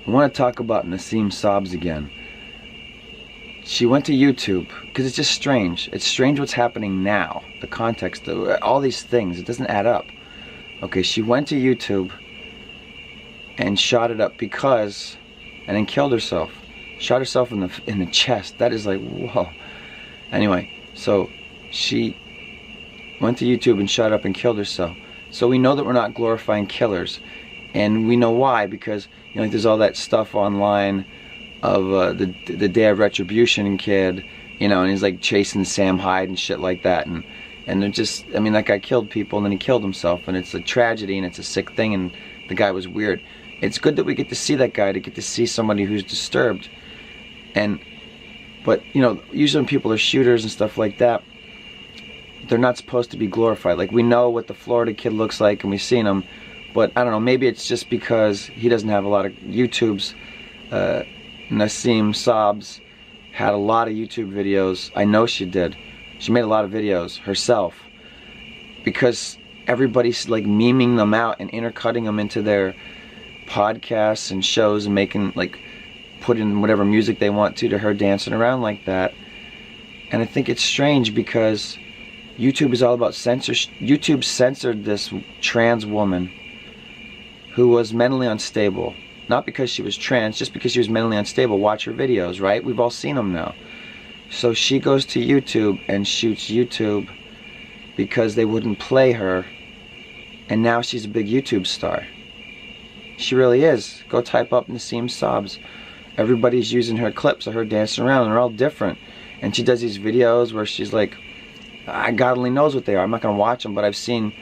I want to talk about Nasime Sabz again. She went to YouTube because it's just strange. It's strange what's happening now. The context, all these things, it doesn't add up. Okay, she went to YouTube and shot it up because, and then killed herself. Shot herself in the chest. That is like, whoa. Anyway, so she went to YouTube and shot up and killed herself. So we know that we're not glorifying killers, and we know why, because you know, like there's all that stuff online of the Day of Retribution kid, you know, and he's like chasing Sam Hyde and shit like that, and they're just, I mean, that guy killed people and then he killed himself, and it's a tragedy and it's a sick thing, and the guy was weird. It's good that we get to see that guy, to get to see somebody who's disturbed, but you know, usually when people are shooters and stuff like that, they're not supposed to be glorified. Like, we know what the Florida kid looks like and we've seen him, but I don't know, maybe it's just because he doesn't have a lot of YouTubes. Nasime Sabz had a lot of YouTube videos. I know she did. She made a lot of videos herself because everybody's like memeing them out and intercutting them into their podcasts and shows and making, like, put in whatever music they want to her dancing around like that. And I think it's strange because YouTube is all about censorship. YouTube censored this trans woman who was mentally unstable. Not because she was trans, just because she was mentally unstable. Watch her videos, right? We've all seen them now. So she goes to YouTube and shoots YouTube because they wouldn't play her, and now she's a big YouTube star. She really is. Go type up Nasime Sabz. Everybody's using her clips of her dancing around, and they're all different. And she does these videos where she's like, God only knows what they are. I'm not going to watch them, but I've seen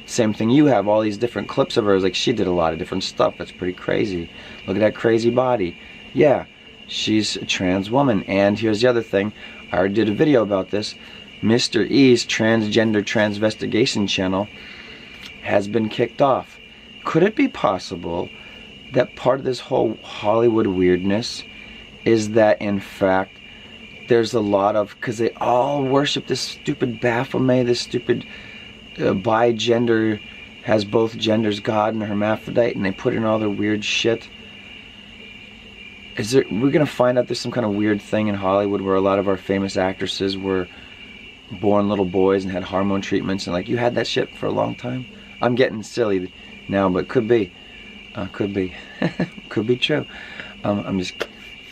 same thing you have, all these different clips of hers. Like, she did a lot of different stuff. That's pretty crazy. Look at that crazy body. Yeah, she's a trans woman. And here's the other thing. I already did a video about this. MrE's transgender transvestigation channel has been kicked off. Could it be possible that part of this whole Hollywood weirdness is that, in fact, there's a lot of, because they all worship this stupid Baphomet, this stupid bi-gender, has both genders, God and a hermaphrodite, and they put in all their weird shit. We're gonna find out there's some kind of weird thing in Hollywood where a lot of our famous actresses were born little boys and had hormone treatments, and like, you had that shit for a long time? I'm getting silly now, but could be. Could be. Could be true.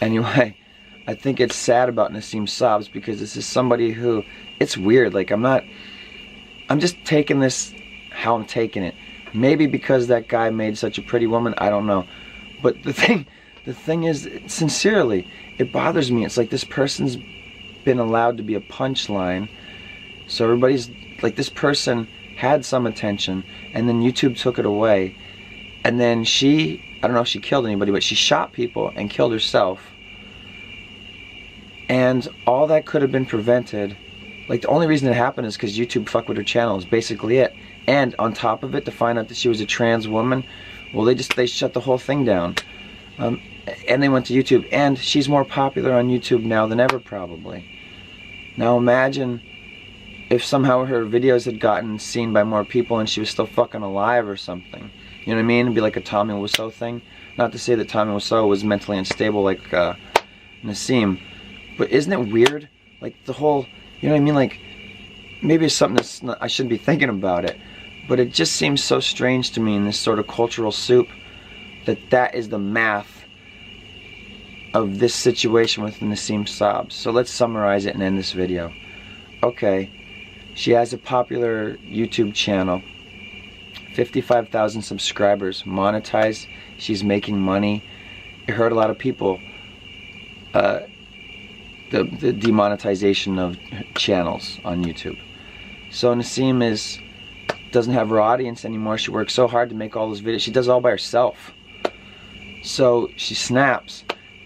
Anyway, I think it's sad about Nasime Sabz because this is somebody who, it's weird, like, I'm just taking this how I'm taking it. Maybe because that guy made such a pretty woman, I don't know. But the thing is, sincerely, it bothers me. It's like this person's been allowed to be a punchline. So everybody's like, this person had some attention, and then YouTube took it away. And then she, I don't know if she killed anybody, but she shot people and killed herself. And all that could have been prevented. Like, the only reason it happened is because YouTube fucked with her channel, is basically it. And on top of it, to find out that she was a trans woman, well, they shut the whole thing down. And they went to YouTube, and she's more popular on YouTube now than ever, probably. Now imagine if somehow her videos had gotten seen by more people and she was still fucking alive or something. You know what I mean? It'd be like a Tommy Wiseau thing. Not to say that Tommy Wiseau was mentally unstable like Nasime, but isn't it weird? Like, the whole, you know what I mean? Like, maybe it's something that's I shouldn't be thinking about it, but it just seems so strange to me in this sort of cultural soup that is the math of this situation with Nasime Sabz. So let's summarize it and end this video. Okay, she has a popular YouTube channel, 55,000 subscribers, monetized, she's making money. It hurt a lot of people, the demonetization of channels on YouTube. So Nasime doesn't have her audience anymore. She works so hard to make all those videos. She does it all by herself. So she snaps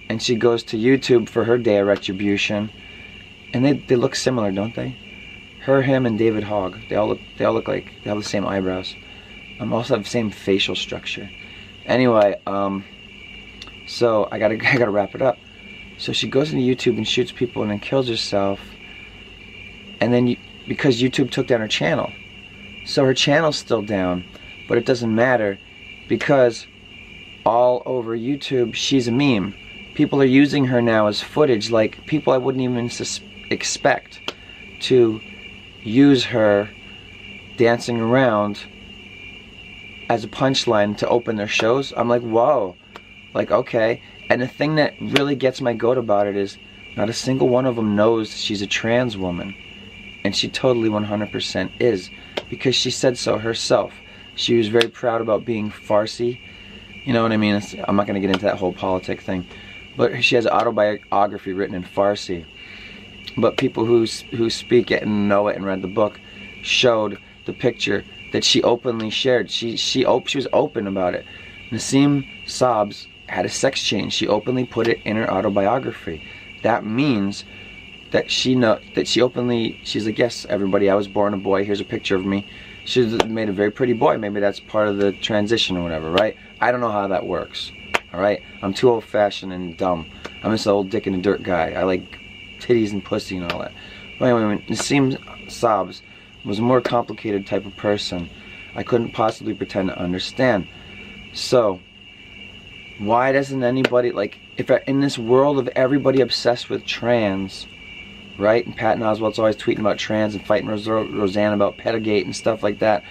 and she goes to YouTube for her Day of Retribution, and they look similar, don't they? Her, him, and David Hogg. They all look like they have the same eyebrows. Also have the same facial structure. Anyway, so I gotta wrap it up. So she goes into YouTube and shoots people and then kills herself. And then because YouTube took down her channel, so her channel's still down, but it doesn't matter because all over YouTube. She's a meme. People are using her now as footage, like people I wouldn't even expect to use her dancing around as a punchline to open their shows. I'm like, whoa, like, okay. And the thing that really gets my goat about it is not a single one of them knows she's a trans woman, and she totally 100% is, because she said so herself. She was very proud about being Farsi, you know what I mean? I'm not going to get into that whole politic thing, but she has an autobiography written in Farsi. But people who speak it and know it and read the book showed the picture that she openly shared. She was open about it. Nasime Sabz had a sex change. She openly put it in her autobiography. That means that she's like, yes, everybody, I was born a boy. Here's a picture of me. She's made a very pretty boy. Maybe that's part of the transition or whatever, right? I don't know how that works. All right, I'm too old-fashioned and dumb. I'm just an old dick in the dirt guy. I like titties and pussy and all that. But anyway, Nasime Sabz was a more complicated type of person. I couldn't possibly pretend to understand. So, why doesn't anybody, like, if in this world of everybody obsessed with trans, right? And Patton Oswalt's always tweeting about trans and fighting Roseanne about pedogate and stuff like that.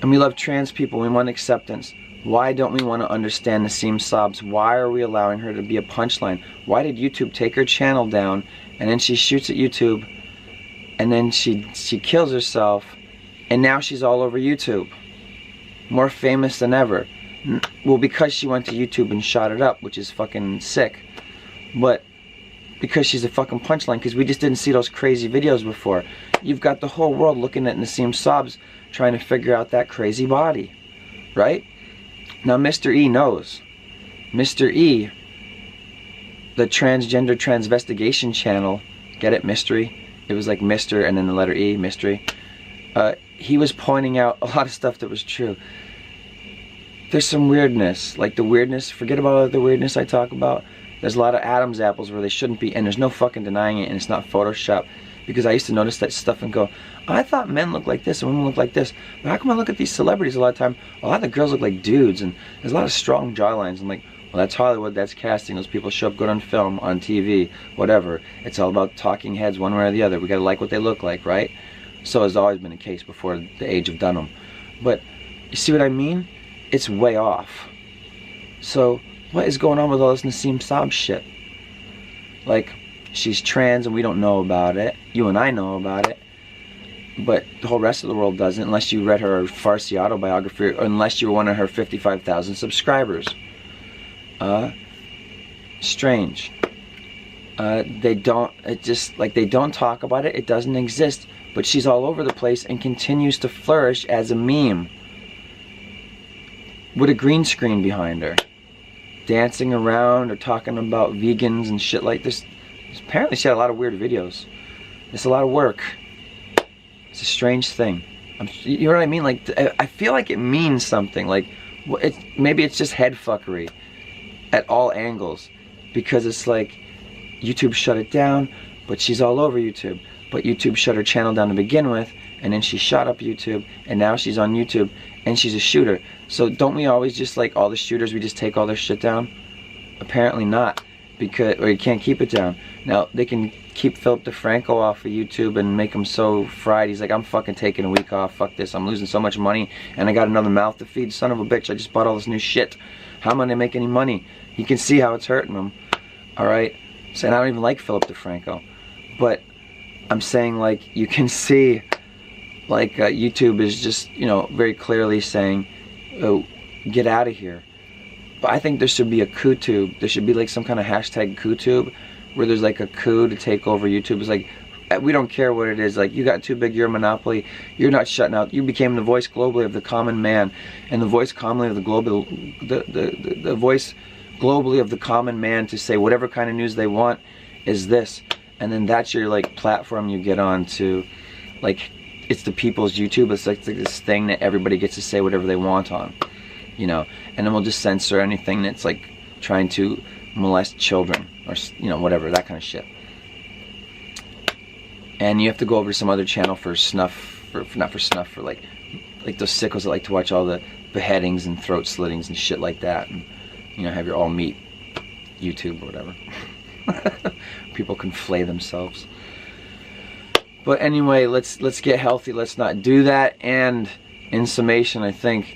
And we love trans people, we want acceptance. Why don't we want to understand Nasime Sabz? Why are we allowing her to be a punchline? Why did YouTube take her channel down, and then she shoots at YouTube, and then she kills herself, and now she's all over YouTube, more famous than ever? Well, because she went to YouTube and shot it up, which is fucking sick, but because she's a fucking punchline, because we just didn't see those crazy videos before. You've got the whole world looking at Nasime Sabz trying to figure out that crazy body, right? Now MrE knows. MrE, the transgender transvestigation channel, get it, MrE? It was like Mr. and then the letter E, MrE. He was pointing out a lot of stuff that was true. There's some weirdness, like the weirdness, forget about all the weirdness I talk about. There's a lot of Adam's apples where they shouldn't be, and there's no fucking denying it, and it's not Photoshop. Because I used to notice that stuff and go, I thought men look like this and women look like this. But how come I look at these celebrities a lot of time? A lot of the girls look like dudes, and there's a lot of strong jawlines. I'm like, well, that's Hollywood, that's casting. Those people show up good on film, on TV, whatever. It's all about talking heads one way or the other. We gotta like what they look like, right? So has always been the case before the age of Dunham. But you see what I mean? It's way off. So what is going on with all this Nasime Sabz shit? Like, she's trans and we don't know about it. You and I know about it. But the whole rest of the world doesn't, unless you read her Farsi autobiography, or unless you were one of her 55,000 subscribers. Strange. They don't talk about it. It doesn't exist. But she's all over the place and continues to flourish as a meme. With a green screen behind her. Dancing around or talking about vegans and shit like this. Apparently she had a lot of weird videos. It's a lot of work. It's a strange thing. You know what I mean? Like, I feel like it means something. Like, maybe it's just head fuckery at all angles. Because it's like, YouTube shut it down, but she's all over YouTube. But YouTube shut her channel down to begin with, and then she shot up YouTube, and now she's on YouTube, and she's a shooter. So don't we always just, like all the shooters, we just take all their shit down? Apparently not. Or you can't keep it down. Now, they can keep Philip DeFranco off of YouTube and make him so fried. He's like, I'm fucking taking a week off. Fuck this. I'm losing so much money, and I got another mouth to feed. Son of a bitch, I just bought all this new shit. How am I going to make any money? You can see how it's hurting him. Alright? So, and I don't even like Philip DeFranco. But I'm saying, like, you can see, like, YouTube is just, you know, very clearly saying, oh, get out of here. But I think there should be a coup-tube. There should be like some kind of hashtag coup-tube where there's like a coup to take over YouTube. It's like, we don't care what it is. Like, you got too big, you're a monopoly. You're not shutting out. You became the voice globally of the common man, and the voice commonly of the global, the voice globally of the common man to say whatever kind of news they want is this, and then that's your like platform you get on to, like, it's the people's YouTube. It's like this thing that everybody gets to say whatever they want on. You know, and then we'll just censor anything that's like trying to molest children or, you know, whatever, that kind of shit. And you have to go over to some other channel for snuff, not for snuff, for like those sickos that like to watch all the beheadings and throat slittings and shit like that, and you know, have your all meat YouTube or whatever. People can flay themselves. But anyway, let's get healthy. Let's not do that. And in summation, I think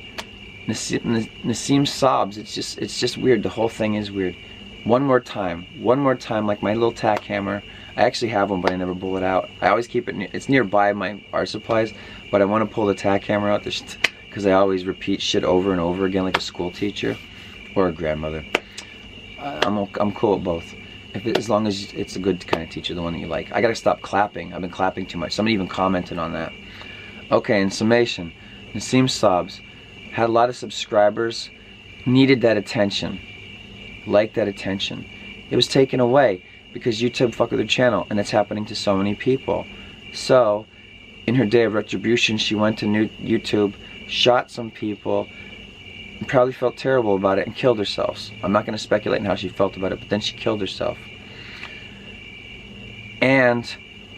Nasime Sabz, it's just weird. The whole thing is weird. One more time, like my little tack hammer. I actually have one, but I never pull it out. I always keep it, it's nearby my art supplies, but I want to pull the tack hammer out because I always repeat shit over and over again like a school teacher or a grandmother. I'm cool with both. As long as it's a good kind of teacher, the one that you like. I gotta stop clapping. I've been clapping too much. Somebody even commented on that. Okay, in summation, Nasime Sabz had a lot of subscribers, needed that attention, liked that attention. It was taken away because YouTube fucked with her channel, and it's happening to so many people. So, in her day of retribution, she went to YouTube, shot some people, and probably felt terrible about it and killed herself. I'm not going to speculate on how she felt about it, but then she killed herself. And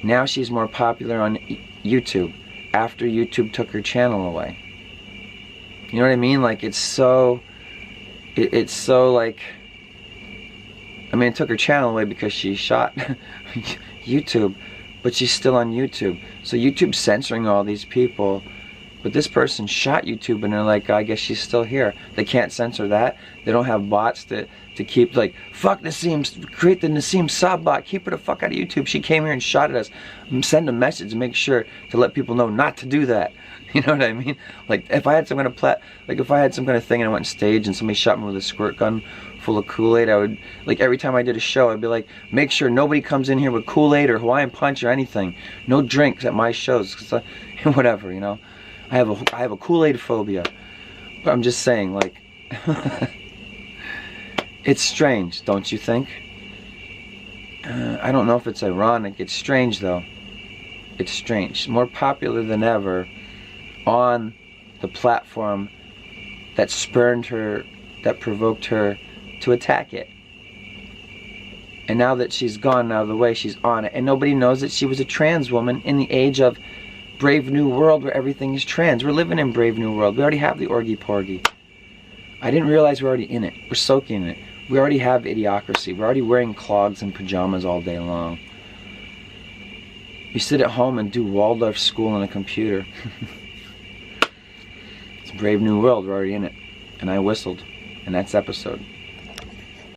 now she's more popular on YouTube after YouTube took her channel away. You know what I mean? Like, it's so like, I mean, it took her channel away because she shot YouTube, but she's still on YouTube. So YouTube's censoring all these people, but this person shot YouTube and they're like, I guess she's still here. They can't censor that. They don't have bots to keep like, fuck Nasime, create the Nasime Sabz bot, keep her the fuck out of YouTube. She came here and shot at us. Send a message and make sure to let people know not to do that. You know what I mean? Like, if I had some kind of if I had some kind of thing and I went on stage and somebody shot me with a squirt gun full of Kool-Aid, I would, like, every time I did a show, I'd be like, make sure nobody comes in here with Kool-Aid or Hawaiian Punch or anything. No drinks at my shows, 'cause whatever, you know. I have a Kool-Aid phobia. But I'm just saying, like, it's strange, don't you think? I don't know if it's ironic. It's strange, though. It's strange. More popular than ever on the platform that spurned her, that provoked her to attack it. And now that she's gone out of the way, she's on it. And nobody knows that she was a trans woman in the age of Brave New World where everything is trans. We're living in Brave New World. We already have the Orgy Porgy. I didn't realize we're already in it. We're soaking in it. We already have idiocracy. We're already wearing clogs and pajamas all day long. You sit at home and do Waldorf school on a computer. It's Brave New World. We're already in it. And I whistled. And that's episode.